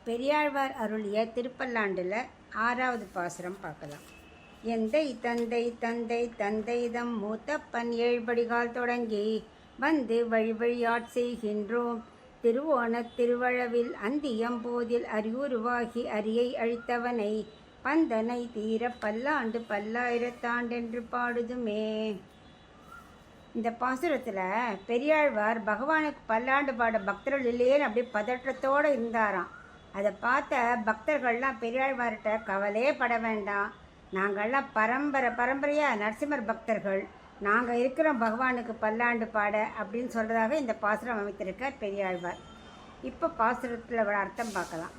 பெரியாழ்வார் அருளிய திருப்பல்லாண்டில் 6வது பாசுரம் பார்க்கலாம். எந்தை தந்தை தந்தை தந்தைதம் மூத்தப்பன் ஏழ்படிகால் தொடங்கி வந்து வழி வழியாட் செய்கின்றோம். திருவோணத் திருவழவில் அந்தியம் போதில் அறிவுருவாகி அரியை அழித்தவனை பந்தனை தீர பல்லாண்டு பல்லாயிரத்தாண்டென்று பாடுதுமே. இந்த பாசுரத்தில் பெரியாழ்வார் பகவானுக்கு பல்லாண்டு பாட பக்தர்கள் இல்லையேன்னு அப்படியே பதற்றத்தோடு இருந்தாராம். அதை பார்த்த பக்தர்கள்லாம் பெரியாழ்வார்கிட்ட கவலையே பட வேண்டாம், நாங்கள்லாம் பரம்பரையாக நரசிம்மர் பக்தர்கள், நாங்கள் இருக்கிறோம் பகவானுக்கு பல்லாண்டு பாட அப்படின்னு சொல்கிறதாக இந்த பாசுரம் அமைத்திருக்கார் பெரியாழ்வார். இப்போ பாசுரத்தில் ஒரு அர்த்தம் பார்க்கலாம்.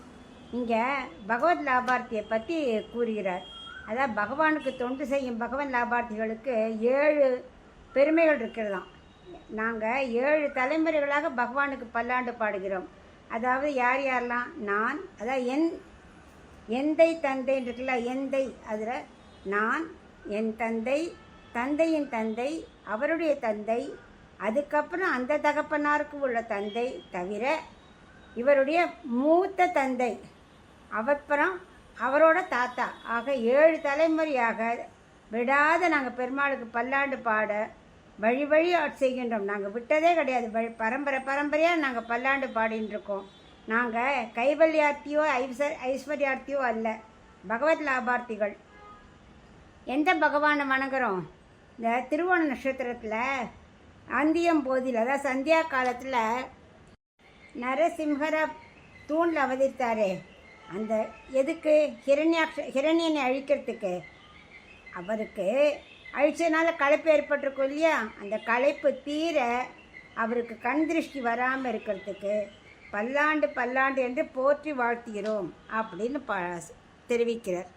இங்கே பகவத் லாபார்த்தியை பற்றி கூறுகிறார். அதாவது பகவானுக்கு தொண்டு செய்யும் பகவன் லாபார்த்திகளுக்கு 7 பெருமைகள் இருக்கிறதாம். நாங்கள் 7 தலைமுறைகளாக பகவானுக்கு பல்லாண்டு பாடுகிறோம். அதாவது யார் யாரெல்லாம், நான், அதாவது எந்தை தந்தைன்னு இருக்குல்ல, எந்தை, அதில் நான், என் தந்தை, தந்தையின் தந்தை, அவருடைய தந்தை, அதுக்கப்புறம் அந்த தகப்பனாருக்கு உள்ள தந்தை தவிர இவருடைய மூத்த தந்தை, அப்புறம் அவரோட தாத்தா, ஆக 7 தலைமுறையாக விடாத நாங்கள் பெருமாளுக்கு பல்லாண்டு பாட வழி வழியாட் செய்கின்றோம். நாங்கள் விட்டதே கிடையாது. பரம்பரையாக நாங்கள் பல்லாண்டு பாடின்னு இருக்கோம். நாங்கள் கைவல்யார்த்தியோ ஐஸ்வர்யார்த்தியோ அல்ல, பகவத் லாபார்த்திகள். எந்த பகவானை வணங்குறோம்? இந்த திருவோண நட்சத்திரத்தில் அந்தியம் போதில், அதாவது சந்தியா காலத்தில் நரசிம்ஹர தூணில் அவதரித்தாரே, அந்த எதுக்கு? ஹிரண்யனை அழிக்கிறதுக்கு. அவருக்கு அழிச்சதுனால களைப்பு ஏற்பட்டிருக்கும் இல்லையா, அந்த களைப்பு தீர அவருக்கு கண் திருஷ்டி வராமல் இருக்கிறதுக்கு பல்லாண்டு பல்லாண்டு என்று போற்றி வாழ்த்துகிறோம் அப்படின்னு தெரிவிக்கிறார்.